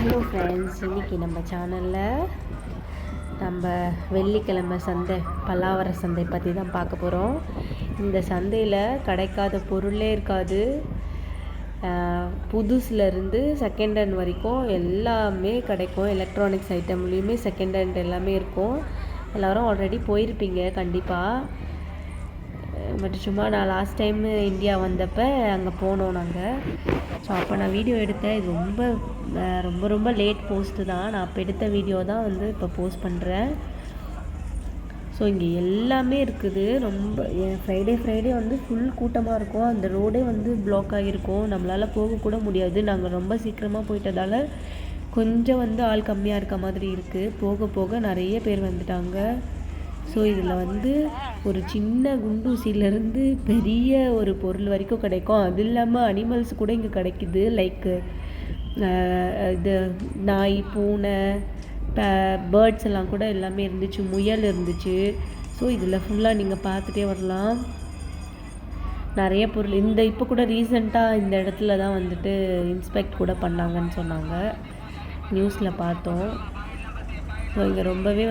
Hello friends, இன்றைக்கி நம்ம சேனலில் நம்ம வெள்ளிக்கிழமை சந்தை பல்லாவர சந்தை பற்றி தான் பார்க்க போகிறோம். இந்த சந்தையில் கிடைக்காத பொருளே இருக்காது. புதுசுலேருந்து செகண்ட் ஹேண்ட் வரைக்கும் எல்லாமே கிடைக்கும். எலக்ட்ரானிக்ஸ் ஐட்டம்லேயுமே செகண்ட் ஹேண்ட் எல்லாமே இருக்கும். எல்லோரும் ஆல்ரெடி போயிருப்பீங்க கண்டிப்பாக. பட் சும்மா நான் லாஸ்ட் டைம் இந்தியா வந்தப்போ அங்கே போனோம் நாங்கள். ஸோ அப்போ நான் வீடியோ எடுத்தேன். இது ரொம்ப ரொம்ப லேட் போஸ்ட்டு தான். நான் அப்போ எடுத்த வீடியோ தான் இப்போ போஸ்ட் பண்ணுறேன். ஸோ இங்கே எல்லாமே இருக்குது. ரொம்ப ஃப்ரைடே ஃபுல் கூட்டமாக இருக்கும். அந்த ரோடே பிளாக் ஆகியிருக்கும். நம்மளால் போகக்கூட முடியாது. நாங்கள் ரொம்ப சீக்கிரமாக போயிட்டதால் கொஞ்சம் ஆள் கம்மியாக இருக்க மாதிரி இருக்குது. போக போக நிறைய பேர் வந்துட்டாங்க. ஸோ இதில் ஒரு சின்ன குண்டூசிலேருந்து பெரிய ஒரு பொருள் வரைக்கும் கிடைக்கும். அது இல்லாமல் அனிமல்ஸ் கூட இங்கே கிடைக்குது. லைக் இது நாய், பூனை, பேர்ட்ஸ் எல்லாம் கூட எல்லாமே இருந்துச்சு. முயல் இருந்துச்சு. ஸோ இதில் ஃபுல்லாக நீங்கள் பார்த்துட்டே வரலாம். நிறைய பொருள் இப்போ கூட ரீசெண்டாக இந்த இடத்துல தான் இன்ஸ்பெக்ட் கூட பண்ணாங்கன்னு சொன்னாங்க. நியூஸில் பார்த்தோம். ஸோ இங்கே ரொம்பவே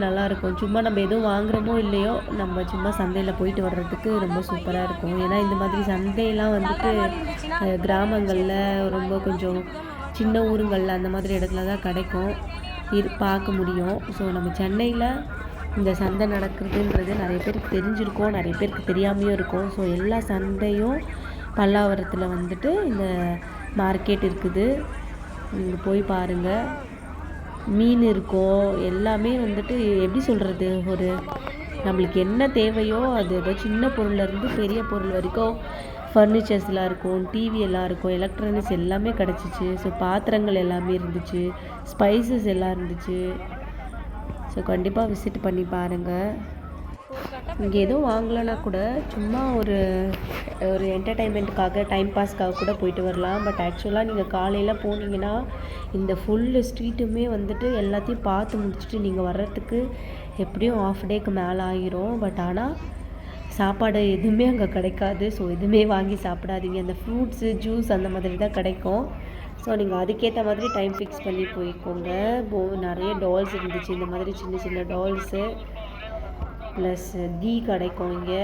நல்லாயிருக்கும். சும்மா நம்ம எதுவும் வாங்குகிறோமோ இல்லையோ, நம்ம சும்மா சந்தையில் போயிட்டு வர்றதுக்கு ரொம்ப சூப்பராக இருக்கும். ஏன்னா இந்த மாதிரி சந்தையெல்லாம் கிராமங்களில் ரொம்ப கொஞ்சம் சின்ன ஊருங்களில் அந்த மாதிரி இடத்துல தான் கிடைக்கும், பார்க்க முடியும். ஸோ நம்ம சென்னையில் இந்த சந்தை நடக்கிறதுன்றது நிறைய பேருக்கு தெரிஞ்சிருக்கும், நிறைய பேருக்கு தெரியாமையும் இருக்கும். ஸோ எல்லா சந்தையும் பல்லாவரத்தில் இந்த மார்க்கெட் இருக்குது. நீங்கள் போய் பாருங்கள். மீன் இருக்கும். எல்லாமே எப்படி சொல்கிறது, ஒரு நம்மளுக்கு என்ன தேவையோ அது ஏதோ சின்ன பொருள்லேருந்து பெரிய பொருள் வரைக்கும் ஃபர்னிச்சர்ஸ்லாம் இருக்கும், டிவி எல்லாம் இருக்கும், எலக்ட்ரானிக்ஸ் எல்லாமே கிடச்சிச்சு. ஸோ பாத்திரங்கள் எல்லாமே இருந்துச்சு, ஸ்பைசஸ் எல்லாம் இருந்துச்சு. ஸோ கண்டிப்பாக விசிட் பண்ணி பாருங்கள். இங்கே எதுவும் வாங்கலைன்னா கூட சும்மா ஒரு என்டர்டைன்மெண்ட்டுக்காக, டைம் பாஸ்க்காக கூட போயிட்டு வரலாம். பட் ஆக்சுவலாக நீங்கள் காலையில் போனீங்கன்னா இந்த ஃபுல்லு ஸ்ட்ரீட்டுமே எல்லாத்தையும் பார்த்து முடிச்சுட்டு நீங்கள் வர்றதுக்கு எப்படியும் ½ டேக்கு மேலே ஆகிரும். பட் ஆனால் சாப்பாடு எதுவுமே அங்கே கிடைக்காது. ஸோ எதுவுமே வாங்கி சாப்பிடாதீங்க. அந்த ஃப்ரூட்ஸு, ஜூஸ் அந்த மாதிரி தான் கிடைக்கும். ஸோ நீங்கள் அதுக்கேற்ற மாதிரி டைம் ஃபிக்ஸ் பண்ணி போய்க்கோங்க. நிறைய டால்ஸ் இருந்துச்சு. இந்த மாதிரி சின்ன சின்ன டால்ஸு ப்ளஸ் கீ கிடைக்கும். இங்கே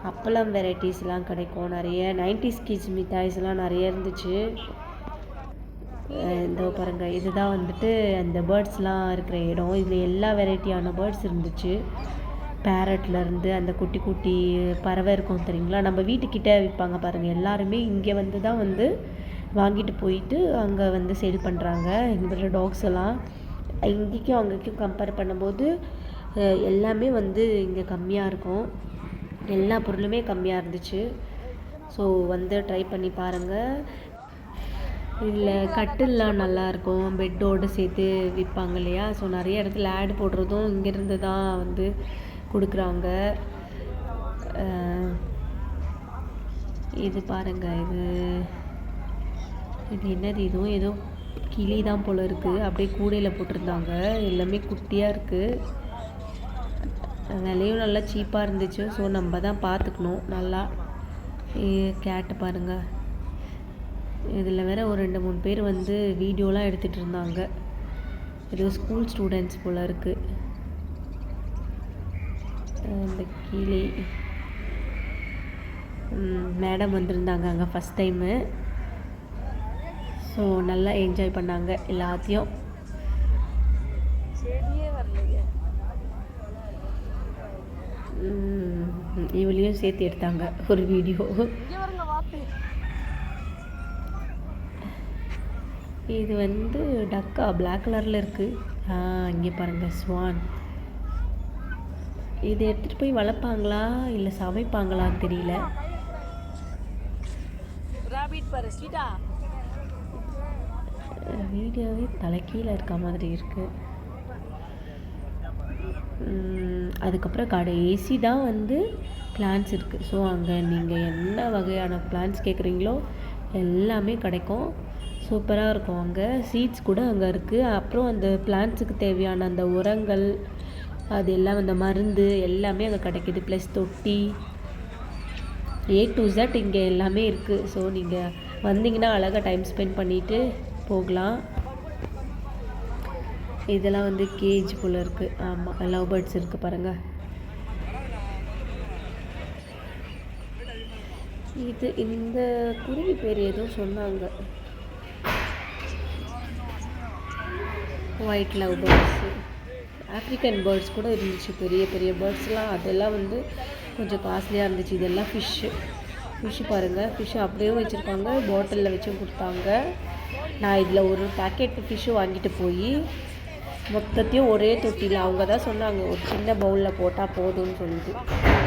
அப்பளம் வெரைட்டிஸ்லாம் கிடைக்கும். நிறைய 90s கிட்ஸ் மிட்டாய்ஸ்லாம் நிறைய இருந்துச்சு. இந்த பாருங்கள், இதுதான் அந்த பேர்ட்ஸ்லாம் இருக்கிற இடம். இதில் எல்லா வெரைட்டியான பேர்ட்ஸ் இருந்துச்சு. பேரட்லேருந்து அந்த குட்டி குட்டி பறவை இருக்கும் தெரியுங்களா, நம்ம வீட்டுக்கிட்ட விற்பாங்க பாருங்கள். எல்லாருமே இங்கே தான் வாங்கிட்டு போயிட்டு அங்கே சேல் பண்ணுறாங்க. இந்த டாக்ஸ் எல்லாம் இங்கேக்கும் அங்கேக்கும் கம்பேர் பண்ணும்போது எல்லாமே இங்கே கம்மியாக இருக்கும். எல்லா பொருளுமே கம்மியாக இருந்துச்சு. ஸோ ட்ரை பண்ணி பாருங்கள். இதில் கட்டில்லாம் நல்லாயிருக்கும். பெட்டோடு சேர்த்து விற்பாங்க இல்லையா. ஸோ நிறைய இடத்துல ஆட் போடுறதும் இங்கேருந்து தான் கொடுக்குறாங்க. இது பாருங்கள், இது என்னது, இதுவும் ஏதோ கிளி தான் போல் இருக்குது. அப்படியே கூடையில் போட்டிருந்தாங்க. எல்லாமே குட்டியாக இருக்குது. விலையும் நல்லா சீப்பாக இருந்துச்சு. ஸோ நம்ம தான் பார்த்துக்கணும் நல்லா. கேட்டு பாருங்கள். இதில் வேறு ஒரு 2-3 பேர் வீடியோலாம் எடுத்துகிட்டு இருந்தாங்க. ஏதோ ஸ்கூல் ஸ்டூடெண்ட்ஸ் போல் இருக்குது. இந்த கிளி மேடம் வந்திருந்தாங்க அங்கே ஃபஸ்ட் டைமு. ஸோ நல்லா என்ஜாய் பண்ணாங்க எல்லாத்தையும். இவளையும் சேர்த்து எடுத்தாங்க ஒரு வீடியோ. இது டக்கா பிளாக் கலரில் இருக்குது. இங்கே பாருங்கள், ஸ்வான். இது எடுத்துகிட்டு போய் வளர்ப்பாங்களா இல்லை சமைப்பாங்களான்னு தெரியல. வீடியோவே தலைக்கீழே இருக்க மாதிரி இருக்குது. அதுக்கப்புறம் கடைசி தான் பிளான்ஸ் இருக்குது. ஸோ அங்கே நீங்கள் என்ன வகையான பிளான்ஸ் கேட்குறீங்களோ எல்லாமே கிடைக்கும். சூப்பராக இருக்கும். அங்கே சீட்ஸ் கூட அங்கே இருக்குது. அப்புறம் அந்த பிளான்ஸுக்கு தேவையான அந்த உரங்கள், அது எல்லாம் அந்த மருந்து எல்லாமே அங்கே கிடைக்கிது. ப்ளஸ் தொட்டி, A to Z இங்கே எல்லாமே இருக்குது. ஸோ நீங்கள் வந்தீங்கன்னா அழகாக டைம் ஸ்பெண்ட் பண்ணிவிட்டு போகலாம். இதெல்லாம் வந்து கேஜ் போல் இருக்குது. ஆமாம், லவ் பேர்ட்ஸ் இருக்குது பாருங்கள். இந்த குருவி பேர் ஏதோ சொன்னாங்க, white love birds. African birds கூட இருந்துச்சு, பெரிய பெரிய பேர்ட்ஸ்லாம். அதெல்லாம் வந்து கொஞ்சம் காஸ்ட்லியாக இருந்துச்சு. இதெல்லாம் ஃபிஷ்ஷு பாருங்கள். ஃபிஷ்ஷு அப்படியே வச்சுருக்காங்க, பாட்டிலில் வச்சும் கொடுத்தாங்க. நான் இதில் ஒரு பேக்கெட் ஃபிஷ்ஷு வாங்கிட்டு போய் மொத்தத்தையும் ஒரே தொட்டியில், அவங்க தான் சொன்னாங்க ஒரு சின்ன பவுலில் போட்டால் போதும்னு சொல்லிட்டு,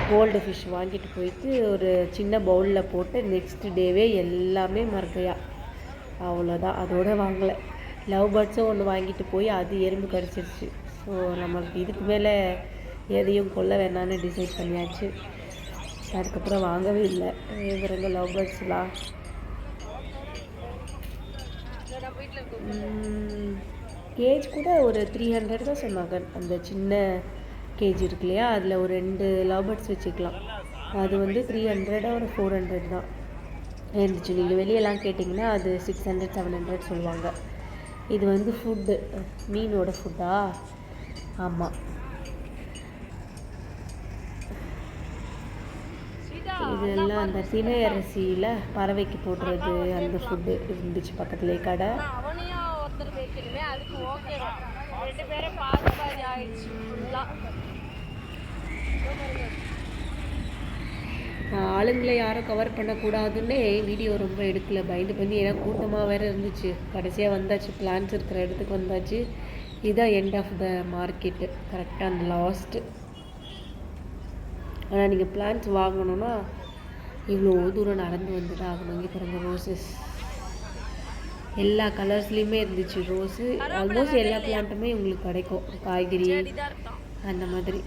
கோல்டு ஃபிஷ் வாங்கிட்டு போயிட்டு ஒரு சின்ன பவுலில் போட்டு நெக்ஸ்ட் டேவே எல்லாமே மறுக்கையா. அவ்வளோதான், அதோடு வாங்கலை. லவ் பேர்ட்ஸும் ஒன்று வாங்கிட்டு போய் அது எறும்பு கடிச்சிருச்சு. ஸோ நம்மளுக்கு இதுக்கு மேலே எதையும் கொல்ல வேணான்னு டிசைட் பண்ணியாச்சு. அதுக்கப்புறம் வாங்கவே இல்லை. இவருங்க லவ் பேர்ட்ஸ்லாம் கேஜ் கூட ஒரு 300 தான் சொன்னாங்க. அந்த சின்ன கேஜ் இருக்கு இல்லையா, அதில் ஒரு 2 லவ் பேர்ட்ஸ் வச்சுக்கலாம். அது வந்து 300 ஒரு 400 தான் இருந்துச்சு. நீங்கள் வெளியெல்லாம் கேட்டிங்கன்னா அது 600 700 சொல்லுவாங்க. இது வந்து ஃபுட்டு, மீனோட ஃபுட்டா? ஆமாம். இதெல்லாம் அந்த தினை அரிசியில் பறவைக்கு போடுறது அந்த ஃபுட்டு இருந்துச்சு பக்கத்துலேயே கடை. ஆளுங்களை யாரும் கவர் பண்ணக்கூடாதுன்னே வீடியோ ரொம்ப எடுக்கல, பயந்து. ஏன்னா கூட்டமாக வேறு இருந்துச்சு. கடைசியாக வந்தாச்சு, பிளான்ஸ் இருக்கிற இடத்துக்கு வந்தாச்சு. இதுதான் எண்ட் ஆஃப் த மார்க்கெட்டு, கரெக்டாக அந்த லாஸ்ட்டு. ஆனால் நீங்கள் பிளான்ஸ் வாங்கணுன்னா இவ்வளோ தூரம் நடந்து வந்து தான் ஆகணும். இங்கே பாருங்க, ரோஸஸ் எல்லா கலர்ஸ்லேயுமே இருந்துச்சு. ரோஸு ஆல்மோஸ்ட் எல்லா பிளான்ட்டுமே உங்களுக்கு கிடைக்கும், காய்கறி அந்த மாதிரி.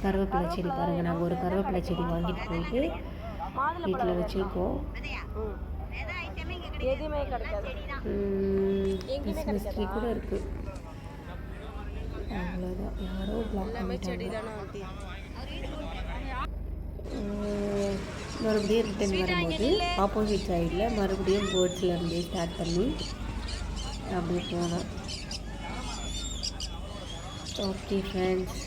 கருவேப்பிலை செடி பாருங்கள். நாங்கள் ஒரு கருவேப்பிலை செடி வாங்கிட்டு போயிட்டு வீட்டில் வச்சுருக்கோம். கிறிஸ்மஸ் ட்ரீ கூட இருக்குது. அவ்வளோதான், யாரோ பிளாக் பண்ணிட்டாங்க. மறுபடியும் ரிட்டன் வரும்போது ஆப்போசிட் சைடில் மறுபடியும் பேர்ட்ஸில் இருந்தே ஸ்டார்ட் பண்ணி அப்படியே போனோம். ஓகே ஃப்ரெண்ட்ஸ்,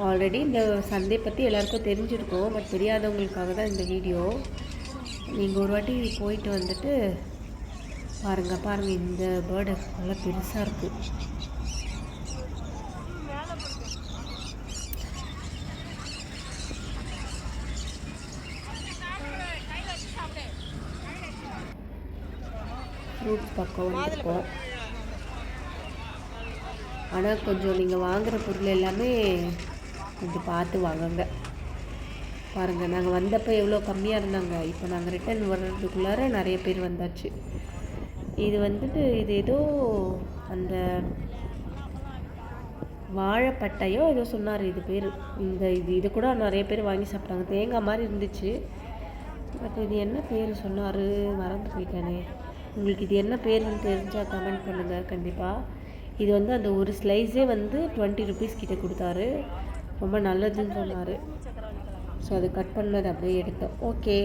ஆல்ரெடி இந்த சண்டே பற்றி எல்லாருக்கும் தெரிஞ்சிருக்கும். பட் தெரியாதவங்களுக்காக தான் இந்த வீடியோ. நீங்கள் ஒரு வாட்டி போயிட்டு வந்துட்டு பாருங்கள். இந்த பேர்டு நல்லா பெருசாக இருக்குது. ஃப்ரூட்ஸ் பக்கம் வந்துருக்கோம். ஆனால் கொஞ்சம் நீங்கள் வாங்குகிற பொருள் எல்லாமே கொஞ்சம் பார்த்து வாங்குங்க. பாருங்கள், நாங்கள் வந்தப்போ எவ்வளோ கம்மியாக இருந்தாங்க, இப்போ நாங்கள் ரிட்டன் வர்றதுக்குள்ளார நிறைய பேர் வந்தாச்சு. இது வந்துட்டு இது ஏதோ அந்த வாழைப்பட்டையோ ஏதோ சொன்னார் இது பேர். இது கூட நிறைய பேர் வாங்கி சாப்பிட்டாங்க. தேங்காய் மாதிரி இருந்துச்சு. பட் இது என்ன பேர் சொன்னார், மறந்து போயிட்டானே. உங்களுக்கு இது என்ன பேருன்னு தெரிஞ்சால் கமெண்ட் பண்ணுங்கள் கண்டிப்பாக. இது வந்து அந்த ஒரு ஸ்லைஸே வந்து 20 ருபீஸ் கிட்டே கொடுத்தாரு. ரொம்ப நல்லதுன்னு சொன்னார். ஸோ அது கட் பண்ணது அப்படியே எடுத்தோம். ஓகே.